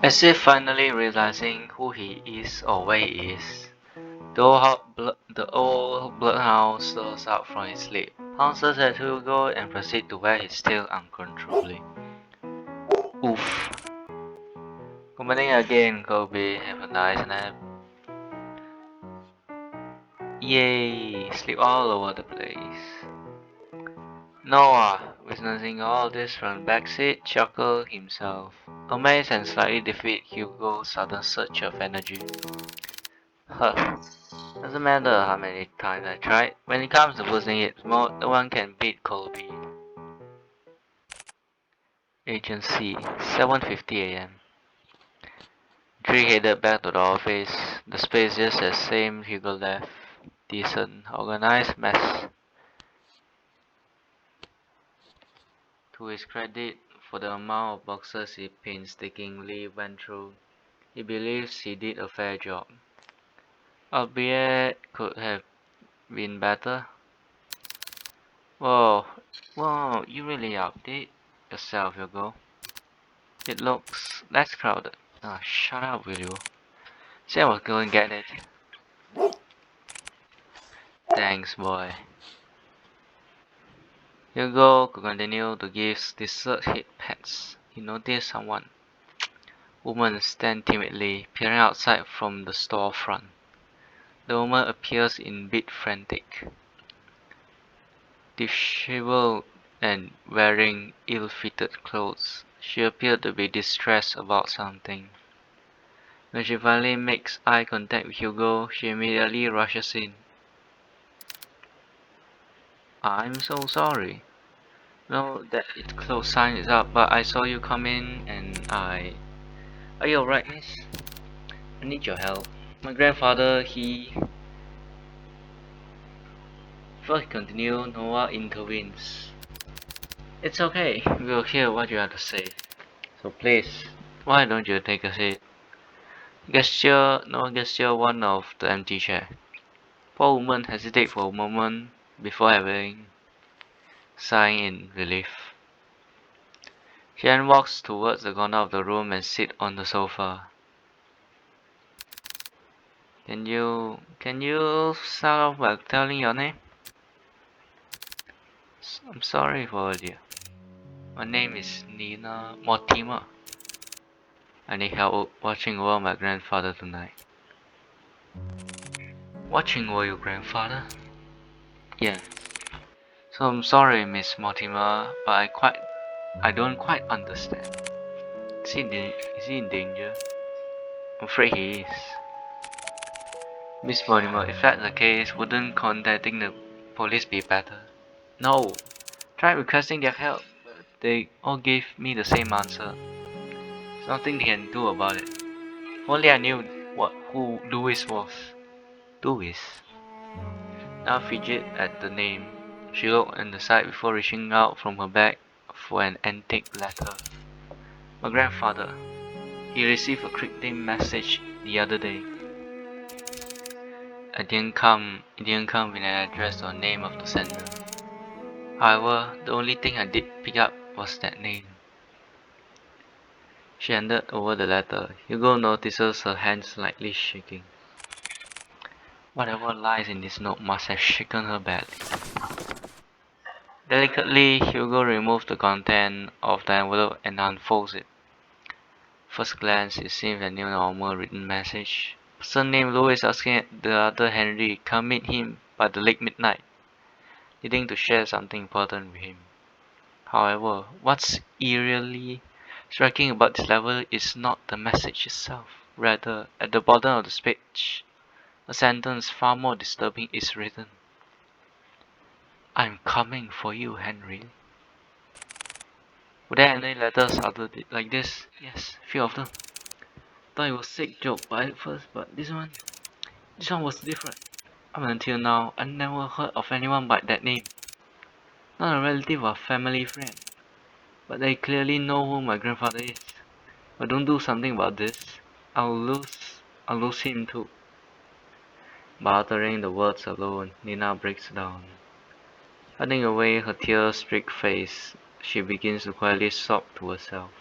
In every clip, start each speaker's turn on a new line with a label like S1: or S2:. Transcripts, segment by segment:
S1: As if finally realizing who he is or where he is, the old bloodhound stirs up from his sleep, pounces at Hugo, and proceeds to wag his tail uncontrollably. Oof. Good morning again, Kobe. Have a nice nap. Yay! Sleep all over the place. Noah, witnessing all this from the backseat, chuckled himself, amazed and slightly defeated Hugo's sudden surge of energy. Huh. Doesn't matter how many times I tried, when it comes to boosting its mode, no one can beat Colby. Agency, 7:50 a.m. Tree headed back to the office, the space just as same Hugo left. Decent, organized mess. To his credit, for the amount of boxes he painstakingly went through, he believes he did a fair job. Albeit could have been better. Whoa, whoa, you really update yourself, Hugo. It looks less crowded. Ah, shut up, will you? Say I was going to get it. Thanks, boy. Hugo could continue to give dessert hit pats. He noticed someone. Woman stand timidly, peering outside from the storefront. The woman appears in bit frantic. Disheveled and wearing ill-fitted clothes, she appeared to be distressed about something. When she finally makes eye contact with Hugo, she immediately rushes in. I'm so sorry. No, that close sign is up, but I saw you come in and I... Are you alright, miss? I need your help. My grandfather, Before he continues, Noah intervenes. It's okay, we'll hear what you have to say. So please, why don't you take a seat? Noah gesture one of the empty chair. Poor woman hesitates for a moment before having sighing in relief. She then walks towards the corner of the room and sits on the sofa. Can you start off by telling your name? I'm sorry for earlier. My name is Nina Mortimer. I need help watching over my grandfather tonight. Watching over your grandfather? Yeah. So I'm sorry, Miss Mortimer, but I don't quite understand. Is he in danger? I'm afraid he is. Miss Mortimer, if that's the case, wouldn't contacting the police be better? No. Try requesting their help. They all gave me the same answer. There's nothing they can do about it. If only I knew who Louis was. Louis. Now fidget at the name. She looked on the side before reaching out from her bag for an antique letter. My grandfather. He received a cryptic message the other day. It didn't come with an address or name of the sender. However, the only thing I did pick up was that name. She handed over the letter. Hugo notices her hand slightly shaking. Whatever lies in this note must have shaken her badly. Delicately, Hugo removes the content of the envelope and unfolds it. First glance, it seems a new normal written message. Person named Louis asking the other Henry come meet him by the late midnight, needing to share something important with him. However, what's eerily striking about this level is not the message itself. Rather, at the bottom of the page, a sentence far more disturbing is written. I'm coming for you, Henry. Were there any letters other like this? Yes, few of them. Thought it was a sick joke by first, but this one was different. Up until now, I never heard of anyone by that name. Not a relative or family friend. But they clearly know who my grandfather is. If I don't do something about this, I'll lose him too. But uttering the words alone, Nina breaks down. Hiding away her tear-streaked face, she begins to quietly sob to herself.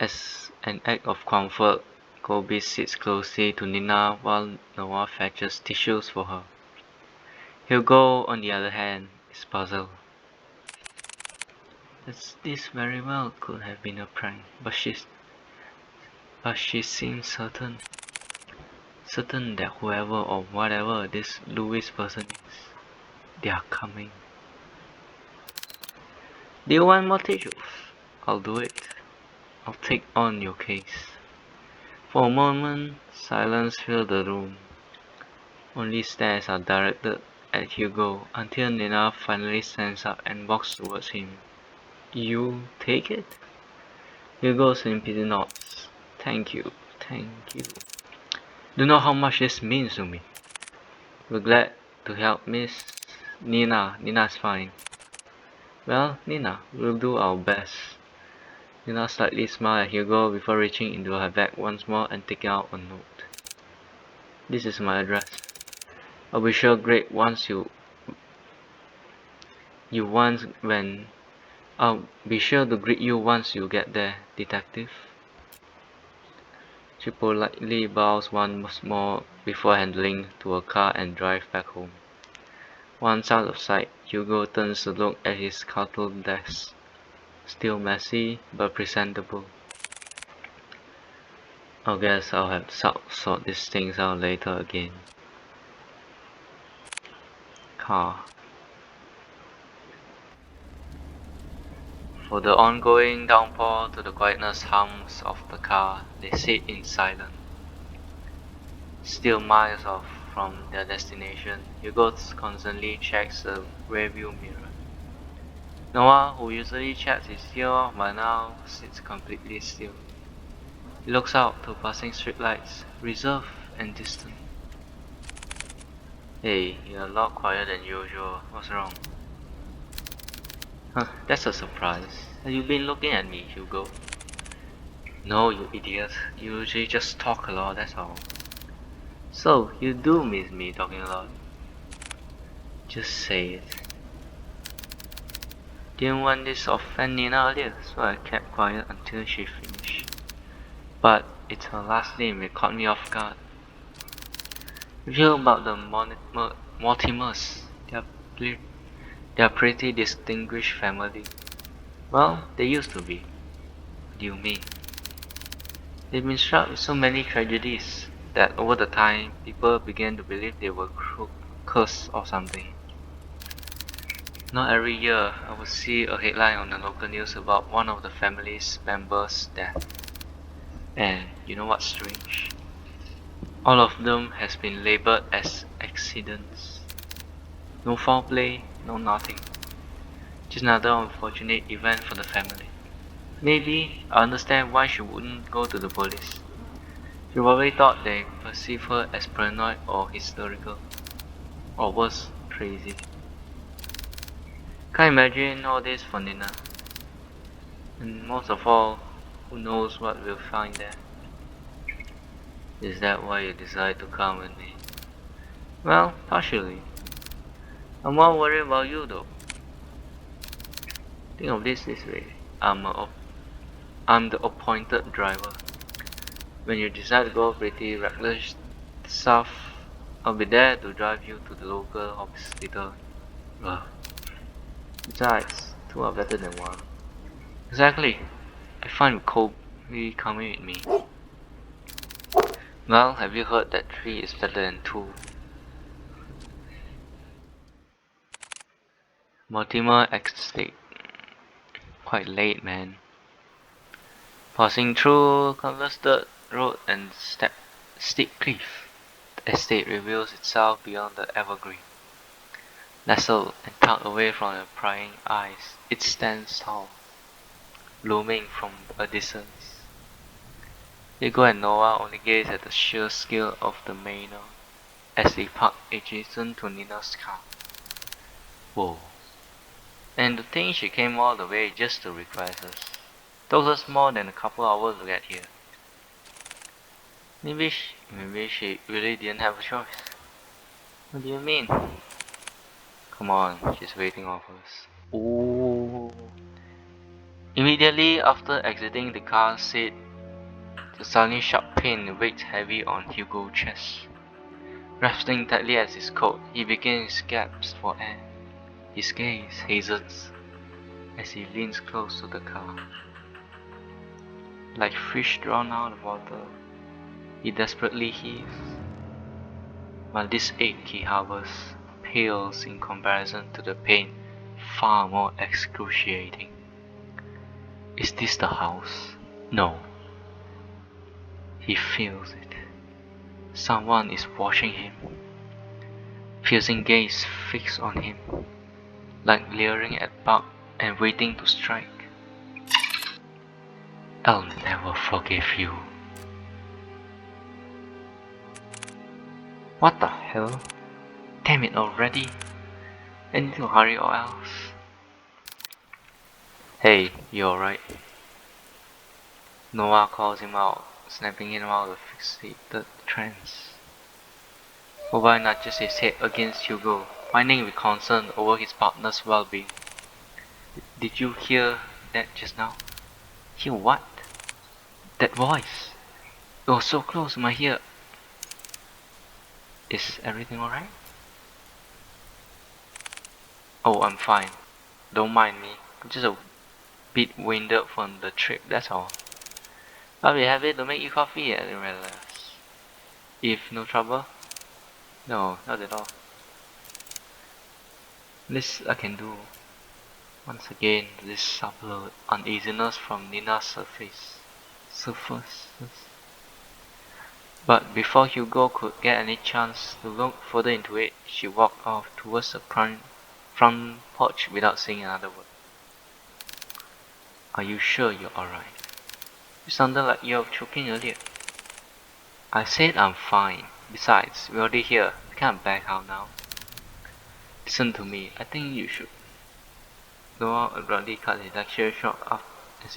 S1: As an act of comfort, Colby sits closely to Nina while Noah fetches tissues for her. Hugo, on the other hand, is puzzled. This very well could have been a prank, but she seems certain that whoever or whatever this Louis person is, they are coming. Do you want more tissues? I'll do it. I'll take on your case. For a moment, silence filled the room. Only stares are directed at Hugo until Nina finally stands up and walks towards him. You take it? Hugo simply nods. Thank you. Do you know how much this means to me? We're glad to help Miss Nina. Nina's fine. Well, Nina, we'll do our best. Nina slightly smiled at Hugo before reaching into her bag once more and taking out a note. This is my address. I'll be sure great once I'll be sure to greet you once you get there, detective. She politely bows once more before handling to a car and drive back home. Once out of sight, Hugo turns to look at his cuddled desk. Still messy, but presentable. I guess I'll have to sort these things out later again. Car. For the ongoing downpour to the quietness hums of the car, they sit in silence. Still miles off from their destination, Hugo constantly checks the rearview mirror. Noah, who usually checks his ear off by now, sits completely still. He looks out to passing streetlights, reserved and distant. Hey, you're a lot quieter than usual. What's wrong? Huh, that's a surprise. Have you been looking at me, Hugo? No, you idiot. You usually just talk a lot, that's all. So, you do miss me talking a lot. Just say it. Didn't want this to offend Nina earlier, so I kept quiet until she finished. But it's her last name, it caught me off guard. You hear about the Mortimers? They're pretty distinguished family. Well, they used to be. What do you mean? They've been struck with so many tragedies that over the time, people began to believe they were cursed or something. Not every year, I would see a headline on the local news about one of the family's members' death. And you know what's strange? All of them has been labeled as accidents. No foul play, no nothing. Just another unfortunate event for the family. Maybe I understand why she wouldn't go to the police. She probably thought they perceive her as paranoid or hysterical. Or worse, crazy. Can't imagine all this for Nina. And most of all, who knows what we'll find there. Is that why you decided to come with me? Well, partially. I'm more worried about you though. Think of this way. I'm the appointed driver. When you decide to go pretty reckless stuff, I'll be there to drive you to the local hospital. Ugh. Besides, two are better than one. Exactly. I find Kobe coming with me. Well, have you heard that 3 is better than 2? Mortimer Estate. Quite late, man. Passing through congested road and steep cliff, the estate reveals itself beyond the evergreen. Nestled and tucked away from the prying eyes, it stands tall, looming from a distance. Hugo and Noah only gaze at the sheer scale of the manor as they park adjacent to Nina's car. Whoa. And to think she came all the way just to request us. Took us more than a couple hours to get here. Maybe she really didn't have a choice. What do you mean? Come on, she's waiting off us. Ooh. Immediately after exiting the car seat, the sudden sharp pain weighed heavy on Hugo's chest. Grasping tightly at his coat, he began his gasps for air. His gaze hazards as he leans close to the car. Like fish drawn out of water, he desperately heaves. While this ache he harbors pales in comparison to the pain far more excruciating. Is this the house? No. He feels it. Someone is watching him. Piercing gaze fixed on him, like leering at Buck and waiting to strike. I'll never forgive you. What the hell? Damn it already. I need to hurry or else. Hey, you alright? Noah calls him out, snapping him out of the fixated trance. Obi nudges his head against Hugo, whining with concern over his partner's well-being. Did you hear that just now? Hear what? That voice! It was so close to my ear. Is everything alright? Oh, I'm fine. Don't mind me. I'm just a bit winded from the trip, that's all. I'll be happy to make you coffee at the relax. If no trouble? No, not at all. This I can do. Once again, this subtle uneasiness from Nina's surfaces. But before Hugo could get any chance to look further into it, she walked off towards the front porch without saying another word. Are you sure you're alright? You sounded like you were choking earlier. I said I'm fine. Besides, we're already here. We can't back out now. Listen to me. I think you should. Noah abruptly cut his lecture short as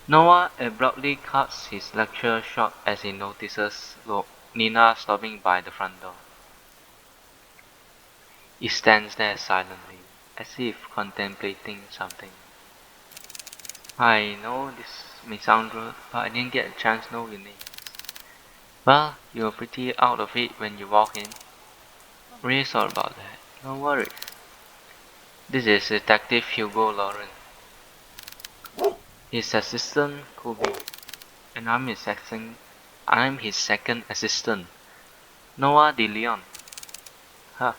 S1: Noah abruptly cuts his lecture short as he notices Nina stopping by the front door. He stands there silently, as if contemplating something. I know this may sound rude, but I didn't get a chance to know your name. Well, you were pretty out of it when you walked in. Really sorry about that. No worries. This is Detective Hugo Lauren. His assistant, Kobe. And I'm his second assistant, Noah De Leon. Huh.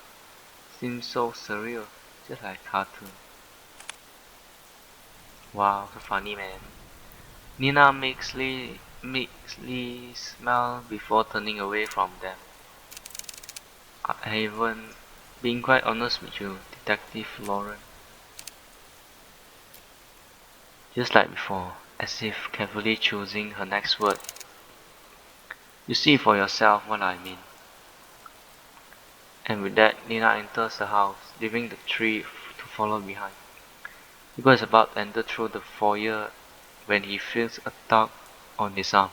S1: Seems so surreal, just like cartoon. Wow, so funny man. Nina makes Lee smile before turning away from them. I haven't been quite honest with you, Detective Lauren. Just like before, as if carefully choosing her next word. You see for yourself what I mean. And with that, Nina enters the house, leaving the three to follow behind. Hugo is about to enter through the foyer when he feels a tug on his arm.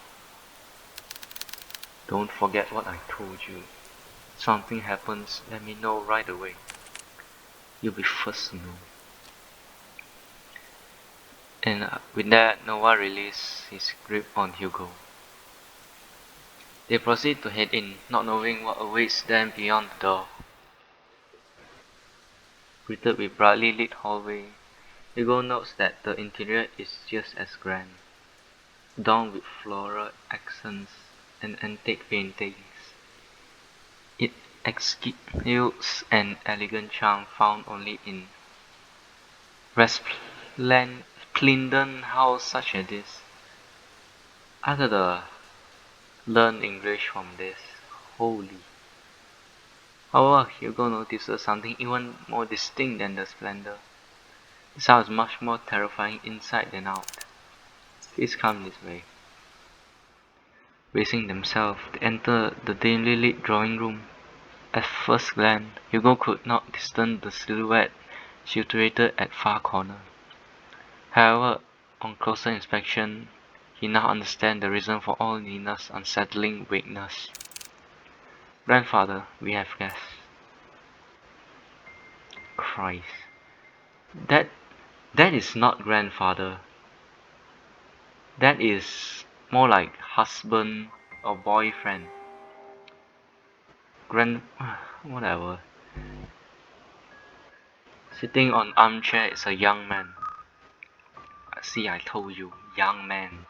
S1: Don't forget what I told you. If something happens, let me know right away. You'll be first to know. And with that, Noah releases his grip on Hugo. They proceed to head in, not knowing what awaits them beyond the door. Greeted with brightly lit hallway, Hugo notes that the interior is just as grand, adorned with floral accents and antique paintings. It exudes an elegant charm found only in resplendent house such as this. I gotta learn English from this. Holy. However, Hugo notices something even more distinct than the splendor. This house is much more terrifying inside than out. Please come this way. Raising themselves, they enter the dimly lit drawing room. At first glance, Hugo could not discern the silhouette situated at far corner. However, on closer inspection, He now understands the reason for all Nina's unsettling weakness. Grandfather, we have guests. Christ. That is not grandfather. That is more like husband or boyfriend. Whatever. Sitting on armchair is a young man. See, I told you, young man.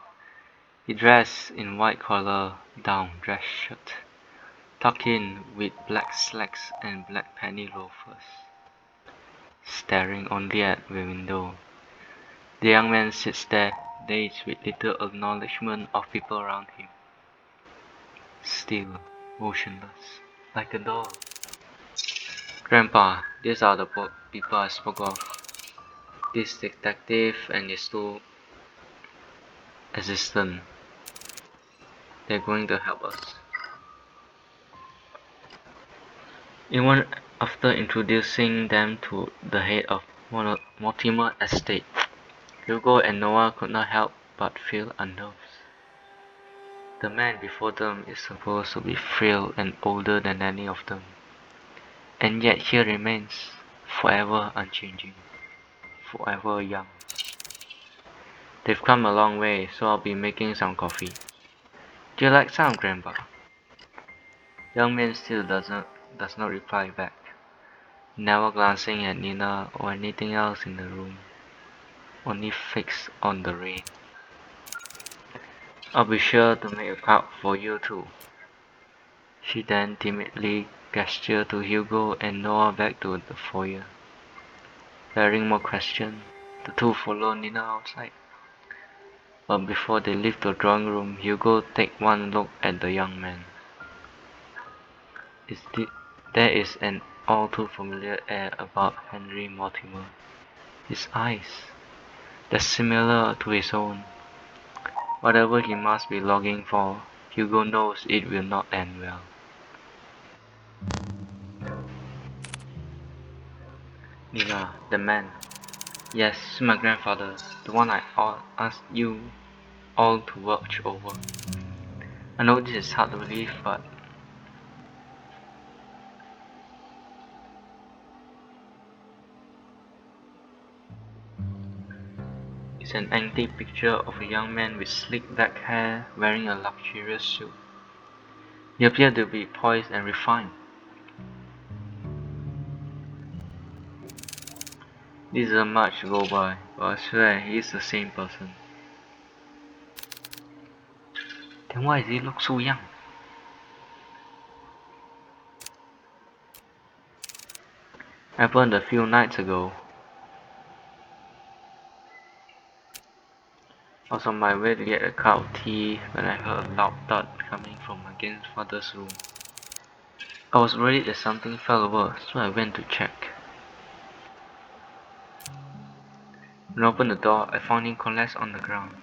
S1: He dressed in white collar down dress shirt, tucked in with black slacks and black penny loafers. Staring only at the window, the young man sits there, dazed with little acknowledgement of people around him. Still, motionless, like a doll. Grandpa, these are the people I spoke of. This detective and his two assistants. They're going to help us. Even after introducing them to the head of Mortimer Estate, Hugo and Noah could not help but feel unnerved. The man before them is supposed to be frail and older than any of them, and yet he remains forever unchanging, forever young. They've come a long way, so I'll be making some coffee. Do you like some, Grandpa? Young man still does not reply back, never glancing at Nina or anything else in the room, only fixed on the rain. I'll be sure to make a cup for you too. She then timidly gestured to Hugo and Noah back to the foyer. Bearing more questions, the two followed Nina outside. But before they leave the drawing room, Hugo takes one look at the young man. There is an all too familiar air about Henry Mortimer. His eyes, they're similar to his own. Whatever he must be longing for, Hugo knows it will not end well. Nina, the man. Yes, my grandfather, the one I asked you all to watch over. I know this is hard to believe, but it's an antique picture of a young man with slick black hair wearing a luxurious suit. He appeared to be poised and refined. This isn't much to go by, but I swear he is the same person. Then why does he look so young? Happened a few nights ago. I was on my way to get a cup of tea when I heard a loud thud coming from my grandfather's room. I was worried that something fell over, so I went to check. When I opened the door, I found him collapsed on the ground.